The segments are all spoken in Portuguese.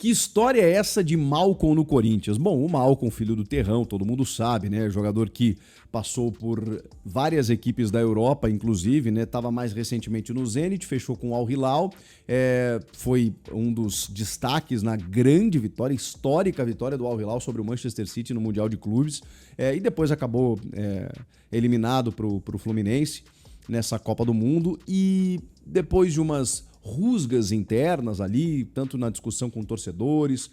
Que história é essa de Malcom no Corinthians? Bom, o Malcom, filho do Terrão, todo mundo sabe, né? Jogador que passou por várias equipes da Europa, inclusive, né? Tava mais recentemente no Zenit, fechou com o Al Hilal, foi um dos destaques na grande vitória, histórica vitória do Al Hilal sobre o Manchester City no Mundial de Clubes, e depois acabou eliminado pro Fluminense nessa Copa do Mundo, e depois de umas rusgas internas ali, tanto na discussão com torcedores,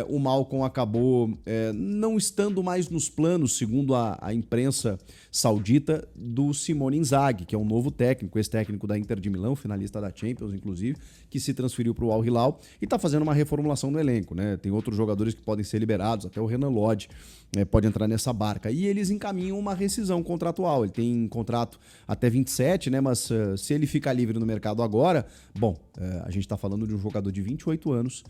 o Malcom acabou não estando mais nos planos, segundo a imprensa saudita, do Simone Inzaghi, que é um novo técnico, ex-técnico da Inter de Milão, finalista da Champions, inclusive, que se transferiu para o Al Hilal e está fazendo uma reformulação no elenco, né? Tem outros jogadores que podem ser liberados, até o Renan Lodge pode entrar nessa barca. E eles encaminham uma rescisão contratual. Ele tem contrato até 27, né? Mas se ele ficar livre no mercado agora, bom, a gente está falando de um jogador de 28 anos,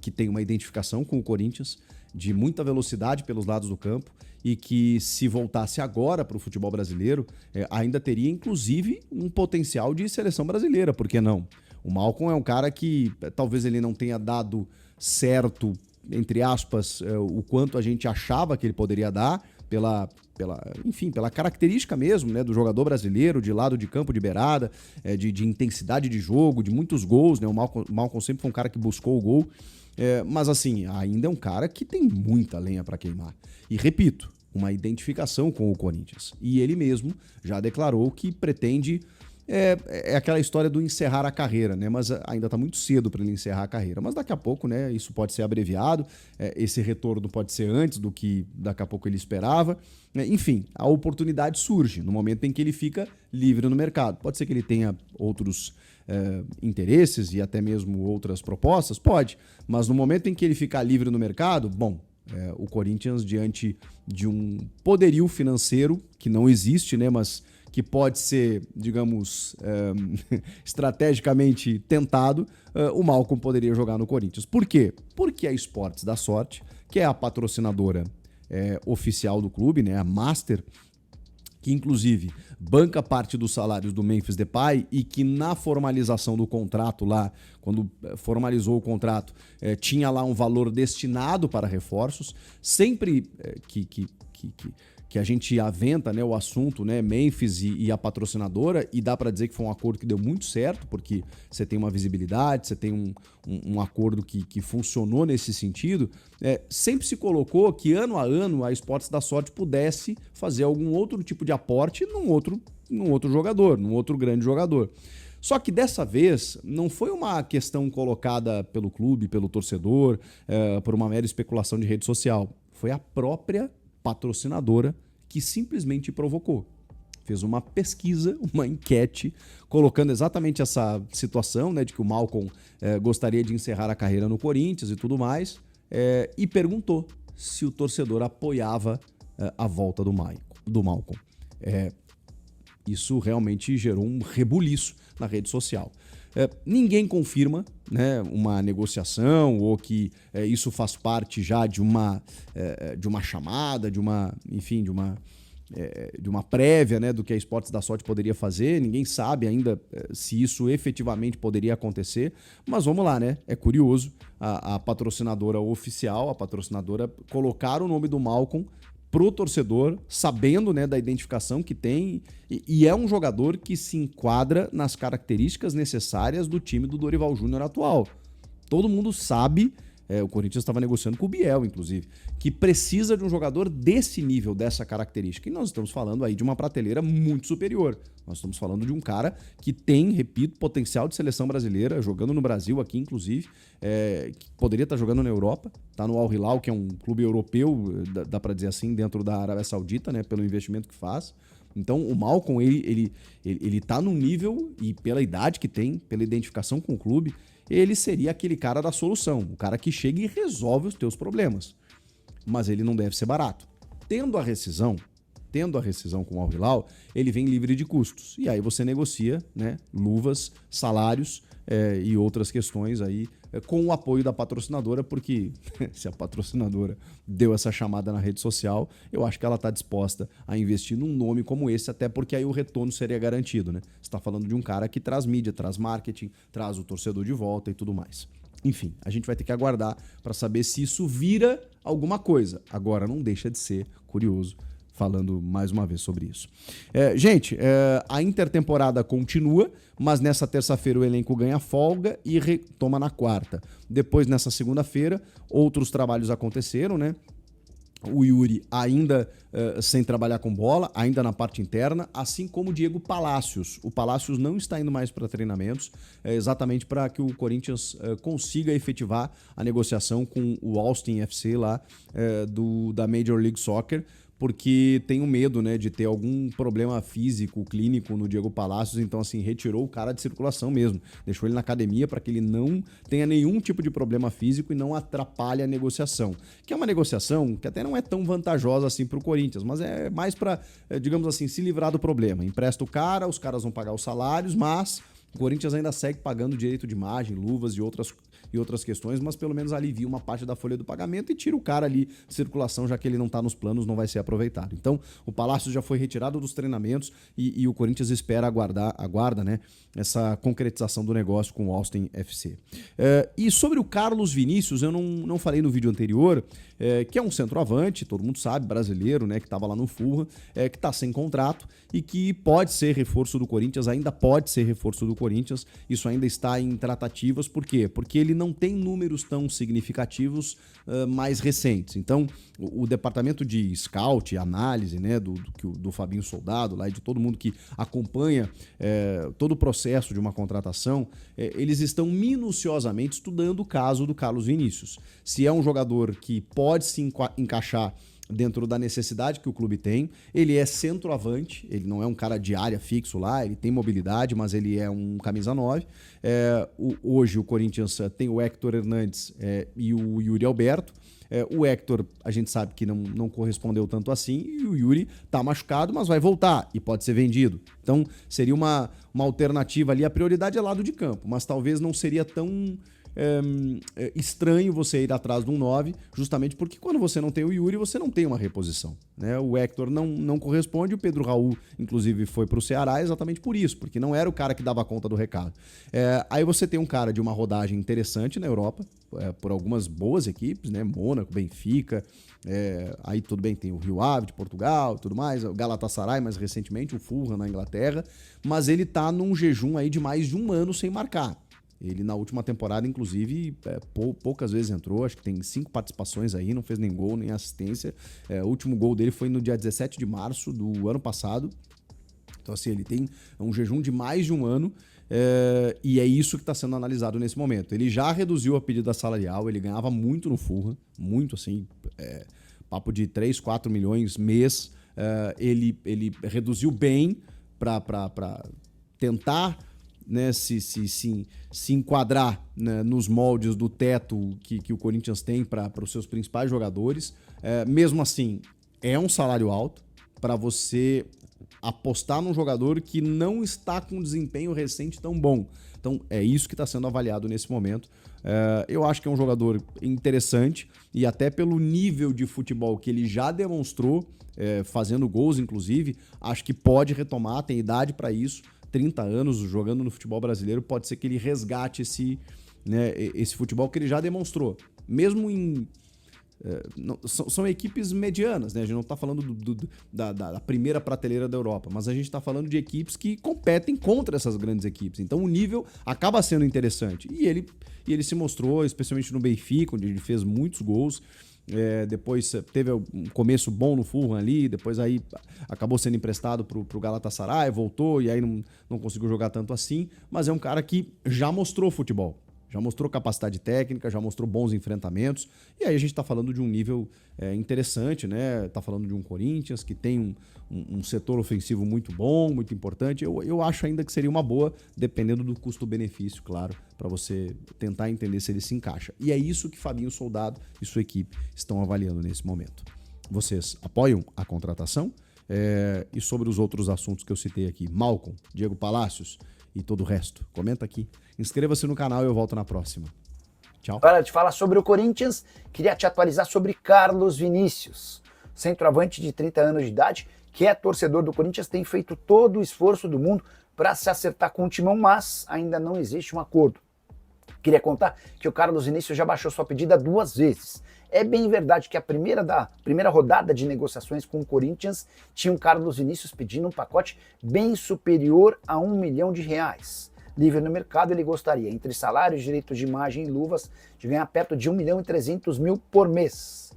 que tem uma identificação com o Corinthians, de muita velocidade pelos lados do campo e que, se voltasse agora para o futebol brasileiro, ainda teria, inclusive, um potencial de seleção brasileira, por que não? O Malcom é um cara que talvez ele não tenha dado certo, entre aspas, o quanto a gente achava que ele poderia dar, pela característica mesmo, né, do jogador brasileiro, de lado de campo, de beirada, de intensidade de jogo, de muitos gols, né? O Malcom sempre foi um cara que buscou o gol, mas assim, ainda é um cara que tem muita lenha para queimar. E repito, uma identificação com o Corinthians. E ele mesmo já declarou que pretende... É aquela história do encerrar a carreira, né? Mas ainda está muito cedo para ele encerrar a carreira. Mas daqui a pouco, né? Isso pode ser abreviado. Esse retorno pode ser antes do que daqui a pouco ele esperava. Enfim, a oportunidade surge no momento em que ele fica livre no mercado. Pode ser que ele tenha outros interesses e até mesmo outras propostas? Pode. Mas no momento em que ele ficar livre no mercado, bom, o Corinthians, diante de um poderio financeiro que não existe, né? Mas que pode ser, digamos, estrategicamente tentado, o Malcom poderia jogar no Corinthians. Por quê? Porque a Esportes da Sorte, que é a patrocinadora oficial do clube, né, a Master, que inclusive banca parte dos salários do Memphis Depay e que na formalização do contrato lá, quando formalizou o contrato, tinha lá um valor destinado para reforços, sempre que a gente aventa, né, o assunto, né, Memphis e a patrocinadora, e dá para dizer que foi um acordo que deu muito certo, porque você tem uma visibilidade, você tem um acordo que funcionou nesse sentido, sempre se colocou que ano a ano a Esportes da Sorte pudesse fazer algum outro tipo de aporte num outro jogador, num outro grande jogador. Só que dessa vez não foi uma questão colocada pelo clube, pelo torcedor, por uma mera especulação de rede social. Foi a própria patrocinadora que simplesmente provocou. Fez uma pesquisa, uma enquete, colocando exatamente essa situação, né, de que o Malcom gostaria de encerrar a carreira no Corinthians e tudo mais, e perguntou se o torcedor apoiava a volta do Malcom. Isso realmente gerou um rebuliço na rede social. Ninguém confirma, né, uma negociação ou que isso faz parte já de uma chamada, de uma prévia, né, do que a Esportes da Sorte poderia fazer. Ninguém sabe ainda se isso efetivamente poderia acontecer, mas vamos lá, né? É curioso a patrocinadora oficial, a patrocinadora colocar o nome do Malcom pro torcedor, sabendo, né, da identificação que tem, e é um jogador que se enquadra nas características necessárias do time do Dorival Júnior atual. Todo mundo sabe, o Corinthians estava negociando com o Biel, inclusive, que precisa de um jogador desse nível, dessa característica. E nós estamos falando aí de uma prateleira muito superior. Nós estamos falando de um cara que tem, repito, potencial de seleção brasileira, jogando no Brasil aqui, inclusive, que poderia estar jogando na Europa, tá no Al Hilal, que é um clube europeu, dá para dizer assim, dentro da Arábia Saudita, né, pelo investimento que faz. Então o Malcom, ele tá num nível, e pela idade que tem, pela identificação com o clube, ele seria aquele cara da solução, o cara que chega e resolve os teus problemas. Mas ele não deve ser barato. Tendo a rescisão com o Al Hilal, ele vem livre de custos. E aí você negocia, né, luvas, salários e outras questões aí com o apoio da patrocinadora, porque se a patrocinadora deu essa chamada na rede social, eu acho que ela está disposta a investir num nome como esse, até porque aí o retorno seria garantido, né? Você está falando de um cara que traz mídia, traz marketing, traz o torcedor de volta e tudo mais. Enfim, a gente vai ter que aguardar para saber se isso vira alguma coisa. Agora, não deixa de ser curioso, falando mais uma vez sobre isso. Gente, a intertemporada continua, mas nessa terça-feira o elenco ganha folga e retoma na quarta. Depois, nessa segunda-feira, outros trabalhos aconteceram, né? O Yuri ainda sem trabalhar com bola, ainda na parte interna, assim como o Diego Palacios. O Palacios não está indo mais para treinamentos, exatamente para que o Corinthians consiga efetivar a negociação com o Austin FC lá da Major League Soccer, porque tem um medo, né, de ter algum problema físico, clínico no Diego Palacios, então assim, retirou o cara de circulação mesmo, deixou ele na academia para que ele não tenha nenhum tipo de problema físico e não atrapalhe a negociação, que é uma negociação que até não é tão vantajosa assim para o Corinthians, mas é mais para, digamos assim, se livrar do problema. Empresta o cara, os caras vão pagar os salários, mas o Corinthians ainda segue pagando direito de imagem, luvas e outras questões, mas pelo menos alivia uma parte da folha do pagamento e tira o cara ali de circulação, já que ele não está nos planos, não vai ser aproveitado. Então, o Palácio já foi retirado dos treinamentos e o Corinthians aguarda, né, essa concretização do negócio com o Austin FC. E sobre o Carlos Vinícius, eu não falei no vídeo anterior, que é um centroavante, todo mundo sabe, brasileiro, né, que estava lá no Fulham, que está sem contrato e que pode ser reforço do Corinthians, ainda pode ser reforço do Corinthians, isso ainda está em tratativas, por quê? Porque ele não tem números tão significativos mais recentes. Então, o departamento de scout, análise, né, do Fabinho Soldado, lá, e de todo mundo que acompanha todo o processo de uma contratação, eles estão minuciosamente estudando o caso do Carlos Vinícius. Se é um jogador que pode se encaixar dentro da necessidade que o clube tem, ele é centroavante, ele não é um cara de área fixo lá, ele tem mobilidade, mas ele é um camisa 9. Hoje o Corinthians tem o Héctor Hernandes e o Yuri Alberto. O Héctor, a gente sabe que não correspondeu tanto assim, e o Yuri tá machucado, mas vai voltar e pode ser vendido. Então seria uma alternativa ali, a prioridade é lado de campo, mas talvez não seria tão estranho você ir atrás de um 9, justamente porque quando você não tem o Yuri, você não tem uma reposição, né? O Héctor não corresponde, o Pedro Raul, inclusive, foi para o Ceará exatamente por isso, porque não era o cara que dava conta do recado. Aí você tem um cara de uma rodagem interessante na Europa, por algumas boas equipes, né? Mônaco, Benfica, aí tudo bem, tem o Rio Ave de Portugal, tudo mais, o Galatasaray mais recentemente, o Fulham na Inglaterra, mas ele tá num jejum aí de mais de um ano sem marcar. Ele na última temporada, inclusive, poucas vezes entrou, acho que tem 5 participações aí, não fez nem gol, nem assistência. O último gol dele foi no dia 17 de março do ano passado. Então, assim, ele tem um jejum de mais de um ano e é isso que está sendo analisado nesse momento. Ele já reduziu a pedida salarial, ele ganhava muito no Fulham, muito assim, papo de 3, 4 milhões mês. Ele reduziu bem para tentar, né, se enquadrar, né, nos moldes do teto que o Corinthians tem para os seus principais jogadores. Mesmo assim, é um salário alto para você apostar num jogador que não está com desempenho recente tão bom. Então, é isso que está sendo avaliado nesse momento. Eu acho que é um jogador interessante e até pelo nível de futebol que ele já demonstrou, fazendo gols, inclusive, acho que pode retomar, tem idade para isso. 30 anos jogando no futebol brasileiro, pode ser que ele resgate esse futebol que ele já demonstrou. Mesmo em... são equipes medianas, né? A gente não está falando da primeira prateleira da Europa, mas a gente está falando de equipes que competem contra essas grandes equipes. Então o nível acaba sendo interessante. E ele se mostrou, especialmente no Benfica, onde ele fez muitos gols. Depois teve um começo bom no Fulham ali, depois aí acabou sendo emprestado pro Galatasaray, voltou e aí não conseguiu jogar tanto assim, mas é um cara que já mostrou futebol, já mostrou capacidade técnica, já mostrou bons enfrentamentos, e aí a gente tá falando de um nível interessante, né? Tá falando de um Corinthians que tem um setor ofensivo muito bom, muito importante. Eu acho ainda que seria uma boa, dependendo do custo-benefício, claro, para você tentar entender se ele se encaixa. E é isso que Fabinho Soldado e sua equipe estão avaliando nesse momento. Vocês apoiam a contratação? E sobre os outros assuntos que eu citei aqui, Malcom, Diego Palacios e todo o resto, comenta aqui. Inscreva-se no canal e eu volto na próxima. Tchau. Para de falar sobre o Corinthians, queria te atualizar sobre Carlos Vinícius, centroavante de 30 anos de idade, que é torcedor do Corinthians, tem feito todo o esforço do mundo para se acertar com o Timão, mas ainda não existe um acordo. Queria contar que o Carlos Vinícius já baixou sua pedida 2 vezes. É bem verdade que a primeira rodada de negociações com o Corinthians tinha o Carlos Vinícius pedindo um pacote bem superior a R$1 milhão. Livre no mercado, ele gostaria, entre salários, direitos de imagem e luvas, de ganhar perto de R$1.300.000 por mês.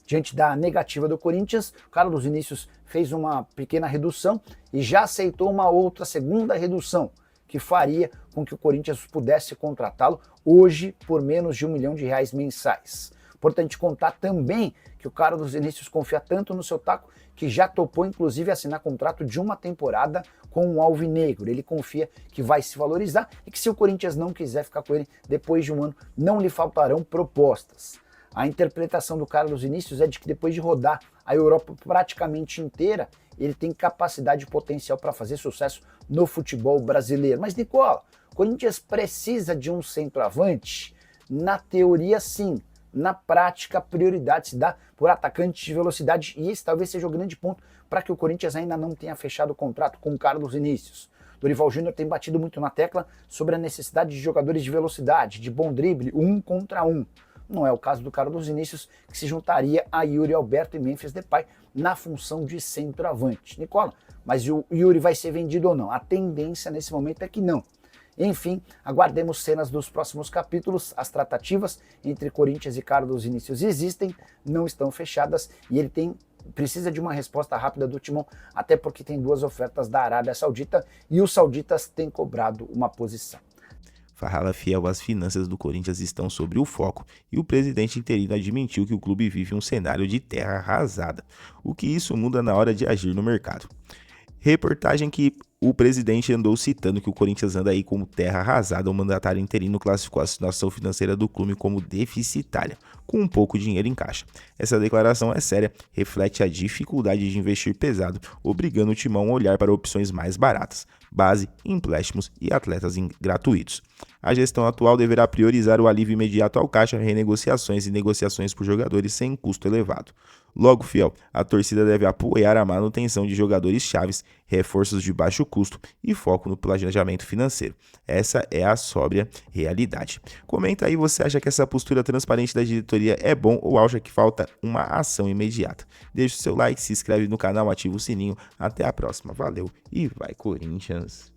Diante da negativa do Corinthians, o Carlos Vinícius fez uma pequena redução e já aceitou uma outra segunda redução, que faria com que o Corinthians pudesse contratá-lo hoje por menos de R$1 milhão mensais. Importante contar também que o Carlos Vinícius confia tanto no seu taco que já topou inclusive assinar contrato de uma temporada com o Alvinegro. Ele confia que vai se valorizar e que se o Corinthians não quiser ficar com ele depois de um ano, não lhe faltarão propostas. A interpretação do Carlos Vinícius é de que depois de rodar a Europa praticamente inteira, ele tem capacidade e potencial para fazer sucesso no futebol brasileiro. Mas, Nicola, o Corinthians precisa de um centroavante? Na teoria, sim. Na prática, a prioridade se dá por atacantes de velocidade e esse talvez seja o grande ponto para que o Corinthians ainda não tenha fechado o contrato com o Carlos Vinícius. Dorival Júnior tem batido muito na tecla sobre a necessidade de jogadores de velocidade, de bom drible, 1 contra 1. Não é o caso do Carlos Vinícius, que se juntaria a Yuri Alberto e Memphis Depay na função de centroavante. Nicola, mas o Yuri vai ser vendido ou não? A tendência nesse momento é que não. Enfim, aguardemos cenas dos próximos capítulos. As tratativas entre Corinthians e Carlos Vinícius existem, não estão fechadas e ele precisa de uma resposta rápida do Timão, até porque tem 2 ofertas da Arábia Saudita e os sauditas têm cobrado uma posição. Fala fiel, as finanças do Corinthians estão sobre o foco e o presidente interino admitiu que o clube vive um cenário de terra arrasada, o que isso muda na hora de agir no mercado. Reportagem que o presidente andou citando que o Corinthians anda aí como terra arrasada. O mandatário interino classificou a situação financeira do clube como deficitária, com um pouco dinheiro em caixa. Essa declaração é séria, reflete a dificuldade de investir pesado, obrigando o Timão a olhar para opções mais baratas, base, empréstimos e atletas gratuitos. A gestão atual deverá priorizar o alívio imediato ao caixa, renegociações e negociações por jogadores sem custo elevado. Logo, fiel, a torcida deve apoiar a manutenção de jogadores chaves, reforços de baixo custo e foco no planejamento financeiro. Essa é a sóbria realidade. Comenta aí, você acha que essa postura transparente da diretoria é bom ou acha que falta uma ação imediata? Deixe o seu like, se inscreve no canal, ativa o sininho. Até a próxima. Valeu e vai Corinthians!